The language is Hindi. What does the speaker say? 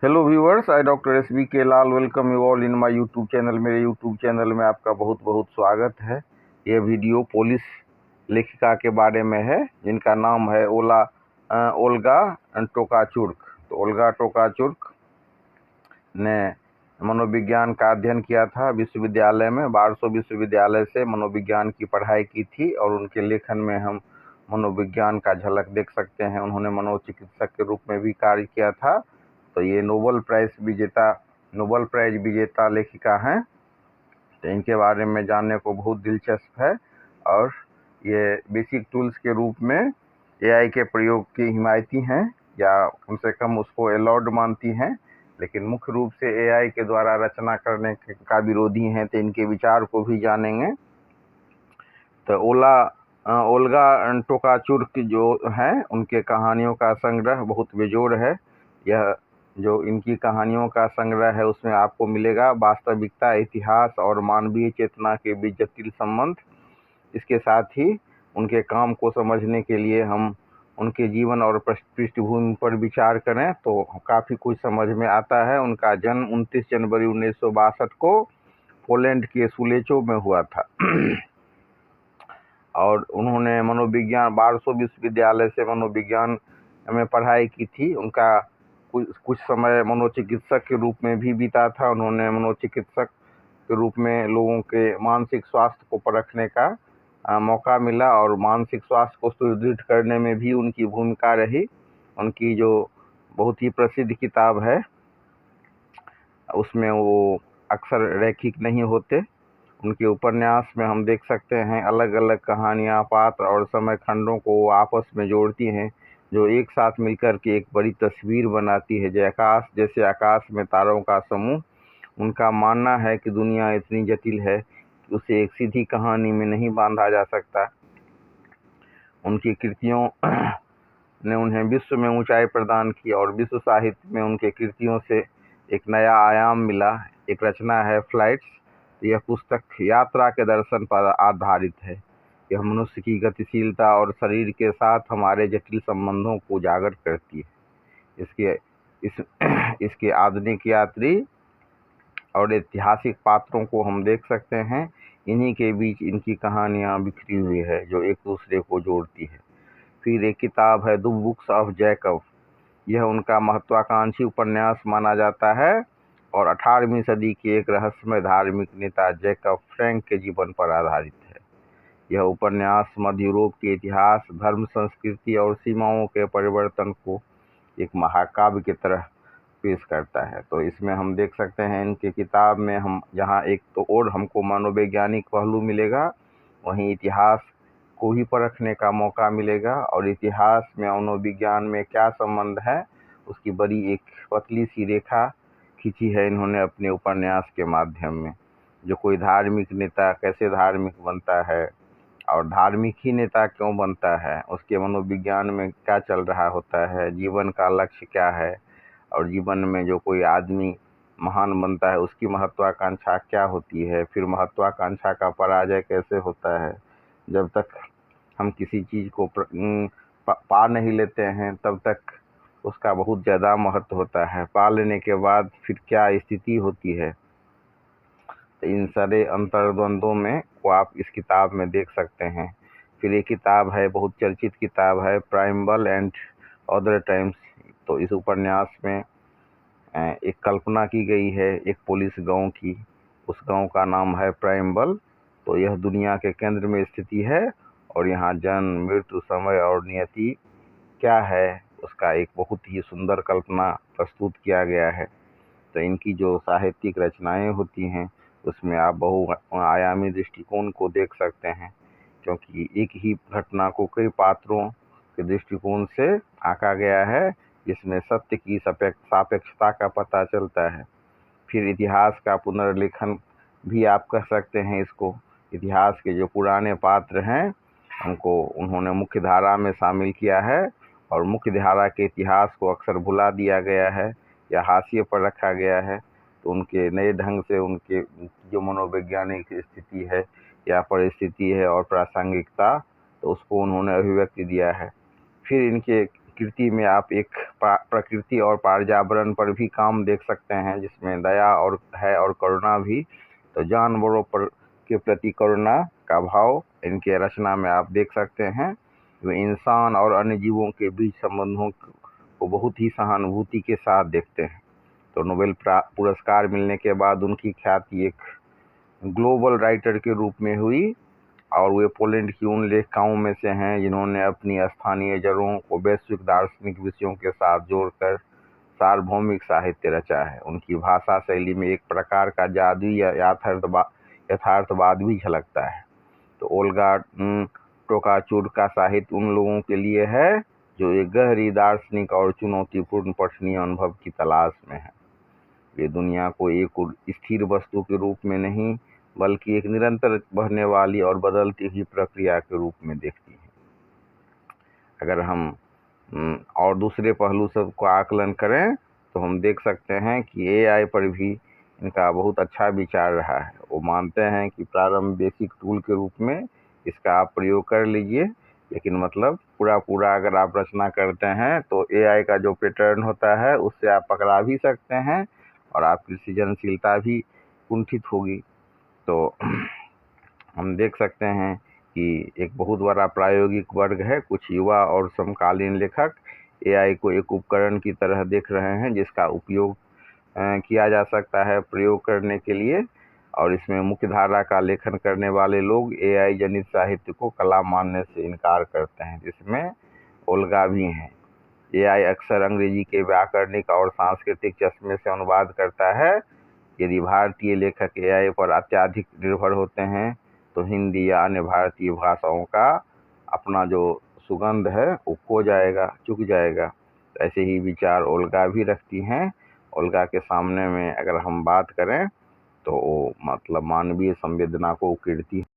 Hello viewers, I doctor S B K Lal welcome you all in my YouTube channel. मेरे यूट्यूब चैनल में आपका बहुत बहुत स्वागत है। ये वीडियो पोलिस लेखिका के बारे में है जिनका नाम है ओल्गा टोकाचुर्क। तो ओल्गा टोकाचुर्क ने मनोविज्ञान का अध्ययन किया था विश्वविद्यालय में। वार्सो विश्वविद्यालय से मनोविज्ञान की पढ़ाई की थी और उनके लेखन में हम मनोविज्ञान का झलक देख सकते हैं। उन्होंने मनोचिकित्सक के रूप में भी कार्य किया था। तो ये नोबेल प्राइज विजेता लेखिका हैं। तो इनके बारे में जानने को बहुत दिलचस्प है और ये बेसिक टूल्स के रूप में एआई के प्रयोग की हिमायती हैं, या कम से कम उसको अलाउड मानती हैं, लेकिन मुख्य रूप से एआई के द्वारा रचना करने का विरोधी हैं। तो इनके विचार को भी जानेंगे। तो ओल्गा टोकाचुर्क जो हैं, उनके कहानियों का संग्रह बहुत बेजोड़ है। यह जो इनकी कहानियों का संग्रह है उसमें आपको मिलेगा वास्तविकता, इतिहास और मानवीय चेतना के बीच जटिल संबंध। इसके साथ ही उनके काम को समझने के लिए हम उनके जीवन और पृष्ठभूमि पर विचार करें तो काफ़ी कुछ समझ में आता है। उनका जन्म 29 जनवरी 1962 को पोलैंड के सुलेचो में हुआ था और उन्होंने मनोविज्ञान वार्सो विश्वविद्यालय से मनोविज्ञान में पढ़ाई की थी। उनका कुछ समय मनोचिकित्सक के रूप में भी बीता था। उन्होंने मनोचिकित्सक के रूप में लोगों के मानसिक स्वास्थ्य को परखने का मौका मिला और मानसिक स्वास्थ्य को सुदृढ़ करने में भी उनकी भूमिका रही। उनकी जो बहुत ही प्रसिद्ध किताब है उसमें वो अक्सर रैखिक नहीं होते। उनके उपन्यास में हम देख सकते हैं अलग अलग कहानियाँ, पात्र और समय खंडों को आपस में जोड़ती हैं, जो एक साथ मिलकर के एक बड़ी तस्वीर बनाती है। जैसे आकाश में तारों का समूह। उनका मानना है कि दुनिया इतनी जटिल है कि उसे एक सीधी कहानी में नहीं बांधा जा सकता। उनकी कृतियों ने उन्हें विश्व में ऊंचाई प्रदान की और विश्व साहित्य में उनके कृतियों से एक नया आयाम मिला। एक रचना है फ्लाइट्स। यह पुस्तक यात्रा के दर्शन पर आधारित है। यह मनुष्य की गतिशीलता और शरीर के साथ हमारे जटिल संबंधों को उजागर करती है। इसके आधुनिक यात्री और ऐतिहासिक पात्रों को हम देख सकते हैं। इन्हीं के बीच इनकी कहानियाँ बिखरी हुई है जो एक दूसरे को जोड़ती है। फिर एक किताब है द बुक्स ऑफ जैकब। यह उनका महत्वाकांक्षी उपन्यास माना जाता है और 18वीं सदी के एक रहस्यमय धार्मिक नेता जैकब फ्रैंक के जीवन पर आधारित है। यह उपन्यास मध्य यूरोप के इतिहास, धर्म, संस्कृति और सीमाओं के परिवर्तन को एक महाकाव्य की तरह पेश करता है। तो इसमें हम देख सकते हैं इनके किताब में हम जहाँ एक तो और हमको मनोवैज्ञानिक पहलू मिलेगा, वहीं इतिहास को ही परखने का मौका मिलेगा और इतिहास में मनोविज्ञान में क्या संबंध है उसकी बड़ी एक पतली सी रेखा खींची है इन्होंने अपने उपन्यास के माध्यम में। जो कोई धार्मिक नेता कैसे धार्मिक बनता है और धार्मिक ही नेता क्यों बनता है, उसके मनोविज्ञान में क्या चल रहा होता है, जीवन का लक्ष्य क्या है और जीवन में जो कोई आदमी महान बनता है उसकी महत्वाकांक्षा क्या होती है, फिर महत्वाकांक्षा का पराजय कैसे होता है। जब तक हम किसी चीज़ को पा नहीं लेते हैं तब तक उसका बहुत ज़्यादा महत्व होता है। पा लेने के बाद फिर क्या स्थिति होती है, तो इन सारे अंतर्द्वंद्वों में को आप इस किताब में देख सकते हैं। फिर एक किताब है, बहुत चर्चित किताब है, प्राइमबल एंड अदर टाइम्स। तो इस उपन्यास में एक कल्पना की गई है एक पुलिस गांव की। उस गांव का नाम है प्राइमबल। तो यह दुनिया के केंद्र में स्थिति है और यहाँ जन्म, मृत्यु, समय और नियति क्या है उसका एक बहुत ही सुंदर कल्पना प्रस्तुत किया गया है। तो इनकी जो साहित्यिक रचनाएं होती हैं उसमें आप बहुआयामी दृष्टिकोण को देख सकते हैं, क्योंकि एक ही घटना को कई पात्रों के दृष्टिकोण से आंका गया है जिसमें सत्य की सापेक्षता का पता चलता है। फिर इतिहास का पुनर्लेखन भी आप कह सकते हैं इसको। इतिहास के जो पुराने पात्र हैं उनको उन्होंने मुख्य धारा में शामिल किया है और मुख्य धारा के इतिहास को अक्सर भुला दिया गया है या हाशिए पर रखा गया है। तो उनके नए ढंग से उनके जो मनोवैज्ञानिक स्थिति है या परिस्थिति है और प्रासंगिकता, तो उसको उन्होंने अभिव्यक्ति दिया है। फिर इनके प्रकृति में आप एक प्रकृति और पर्यावरण पर भी काम देख सकते हैं, जिसमें दया और है और करुणा भी। तो जानवरों पर के प्रति करुणा का भाव इनके रचना में आप देख सकते हैं। वे इंसान और अन्य जीवों के बीच संबंधों को बहुत ही सहानुभूति के साथ देखते हैं। तो नोबेल पुरस्कार मिलने के बाद उनकी ख्याति एक ग्लोबल राइटर के रूप में हुई, और वे पोलैंड की उन लेखिकाओं में से हैं जिन्होंने अपनी स्थानीय जड़ों को वैश्विक दार्शनिक विषयों के साथ जोड़कर सार्वभौमिक साहित्य रचा है। उनकी भाषा शैली में एक प्रकार का जादुई यथार्थवाद भी झलकता है। तो ओल्गा टोकाचुर का साहित्य उन लोगों के लिए है जो एक गहरी दार्शनिक और चुनौतीपूर्ण पठनीय अनुभव की तलाश में है। वे दुनिया को एक स्थिर वस्तु के रूप में नहीं, बल्कि एक निरंतर बढ़ने वाली और बदलती हुई प्रक्रिया के रूप में देखती हैं। अगर हम और दूसरे पहलू सब को आकलन करें तो हम देख सकते हैं कि एआई पर भी इनका बहुत अच्छा विचार रहा है। वो मानते हैं कि प्रारंभ बेसिक टूल के रूप में इसका आप प्रयोग कर लीजिए, लेकिन मतलब पूरा अगर आप रचना करते हैं तो एआई का जो पैटर्न होता है उससे आप पकड़ा भी सकते हैं और आपकी सृजनशीलता भी कुंठित होगी। तो हम देख सकते हैं कि एक बहुत बड़ा प्रायोगिक वर्ग है, कुछ युवा और समकालीन लेखक एआई को एक उपकरण की तरह देख रहे हैं जिसका उपयोग किया जा सकता है प्रयोग करने के लिए। और इसमें मुख्य धारा का लेखन करने वाले लोग एआई जनित साहित्य को कला मानने से इनकार करते हैं, जिसमें ओल्गा भी हैं। एआई अक्सर अंग्रेजी के व्याकरणिक और सांस्कृतिक चश्मे से अनुवाद करता है। यदि भारतीय लेखक एआई पर अत्यधिक निर्भर होते हैं तो हिंदी या अन्य भारतीय भाषाओं का अपना जो सुगंध है वो खो जाएगा, चूक जाएगा। ऐसे ही विचार ओल्गा भी रखती हैं। ओल्गा के सामने में अगर हम बात करें तो वो मतलब मानवीय संवेदना को उकेरती